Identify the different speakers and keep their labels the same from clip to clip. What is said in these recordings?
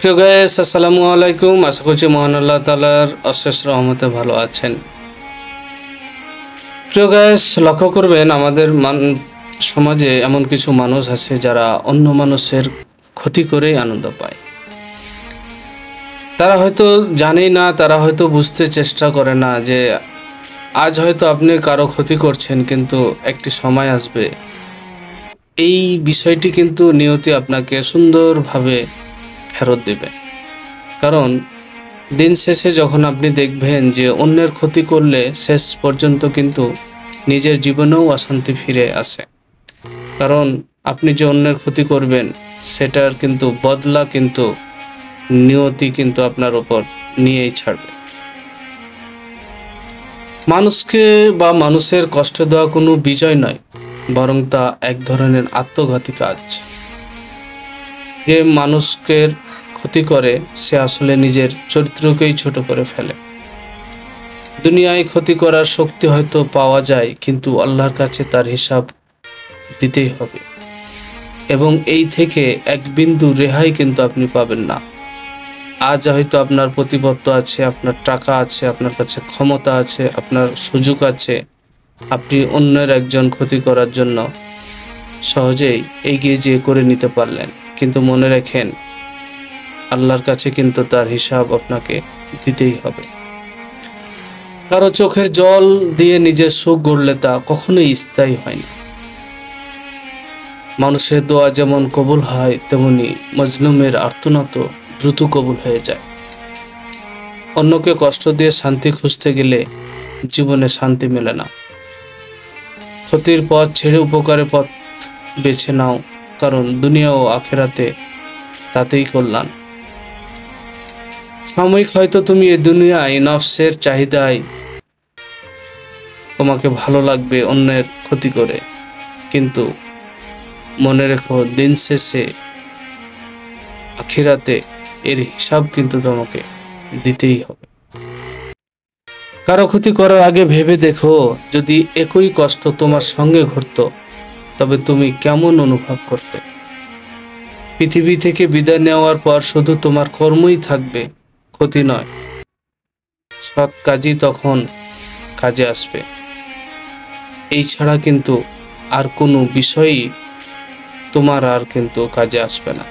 Speaker 1: প্রিয় গাইস, আসসালামু আলাইকুম। আশা করছি মহান আল্লাহ তাআলার অশেষ রহমতে ভালো আছেন। প্রিয় গাইস, লক্ষ্য করবেন আমাদের সমাজে এমন কিছু মানুষ আছে যারা অন্য মানুষের ক্ষতি করেই আনন্দ পায়। তারা হয়তো জানেই না, তারা হয়তো বুঝতে চেষ্টা করে না যে আজ হয়তো আপনি কারো ক্ষতি করছেন, কিন্তু একটি সময় আসবে এই বিষয়টি কিন্তু নিয়তি আপনাকে সুন্দরভাবে ফেরত দেবে। কারণ দিন শেষে যখন আপনি দেখবেন যে অন্যের ক্ষতি করলে শেষ পর্যন্ত কিন্তু নিজের জীবনেও অশান্তি ফিরে আসে। কারণ আপনি যে অন্যের ক্ষতি করবেন সেটার কিন্তু বদলা কিন্তু নিয়তি কিন্তু আপনার ওপর নিয়েই ছাড়বে। মানুষকে বা মানুষের কষ্ট দেওয়া কোনো বিজয় নয়, বরং তা এক ধরনের আত্মঘাতী কাজ। যে মানুষকে ক্ষতি করে সে আসলে নিজের চরিত্রকেই ছোট করে ফেলে। দুনিয়ায় ক্ষতি করার শক্তি হয়তো পাওয়া যায়, কিন্তু আল্লাহর কাছে তার হিসাব দিতেই হবে, এবং এই থেকে এক বিন্দু রেহাই কিন্তু আপনি পাবেন না। আজ হয়তো আপনার প্রতিপত্তি আছে, আপনার টাকা আছে, আপনার কাছে ক্ষমতা আছে, আপনার সুযোগ আছে, আপনি অন্যের একজন ক্ষতি করার জন্য সহজেই এগিয়ে যেয়ে করে নিতে পারলেন, কিন্তু মনে রাখেন আল্লাহর কাছে কিন্তু তার হিসাব আপনাকে দিতেই হবে। কারো চোখের জল দিয়ে নিজের সুখ গড়লে তা কখনোই স্থায়ী হয় না। মানুষের দোয়া যেমন কবুল হয়, তেমনি মজলুমের আর্তনাদ দ্রুত কবুল হয়ে যায়। অন্যকে কষ্ট দিয়ে শান্তি খুঁজতে গেলে জীবনে শান্তি মেলে না। ক্ষতির পথ ছেড়ে উপকারের পথ বেছে নাও, কারণ দুনিয়া ও আখেরাতে তাতেই কল্যাণ। সাময়িক হয়তো তুমি এই দুনিয়ায় নফসের চাহিদায় তোমাকে ভালো লাগবে অন্যের ক্ষতি করে, কিন্তু মনে রেখো দিন শেষে আখিরাতে এর হিসাব কিন্তু তোমাকে দিতেই হবে। কারো ক্ষতি করার আগে ভেবে দেখো, যদি একই কষ্ট তোমার সঙ্গে ঘটতো তবে তুমি কেমন অনুভব করতে। পৃথিবী থেকে বিদায় নেওয়ার পর শুধু তোমার কর্মই থাকবে, ক্ষতি নয়। সৎ কাজই তখন কাজে আসবে। এই ছাড়া কিন্তু আর কোনো বিষয়ই তোমার আর কিন্তু কাজে আসবে না।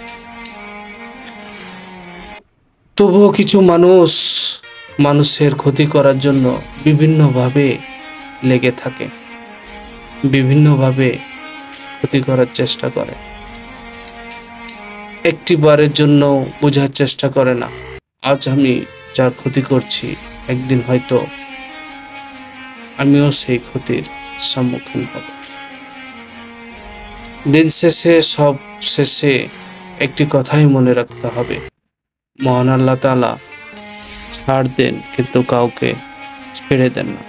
Speaker 1: তবুও কিছু মানুষ মানুষের ক্ষতি করার জন্য বিভিন্নভাবে লেগে থাকে, বিভিন্নভাবে ক্ষতি করার চেষ্টা করে। একটি বারের জন্য বোঝার চেষ্টা করে না আজ আমি যার ক্ষতি করছি একদিন হয়তো আমিও সেই ক্ষতির সম্মুখীন হব। দিন শেষে সব শেষে একটি কথাই মনে রাখতে হবে, মহান আল্লাহ তাআলা ছাড় দেন কিন্তু কাউকে ছেড়ে দেন না।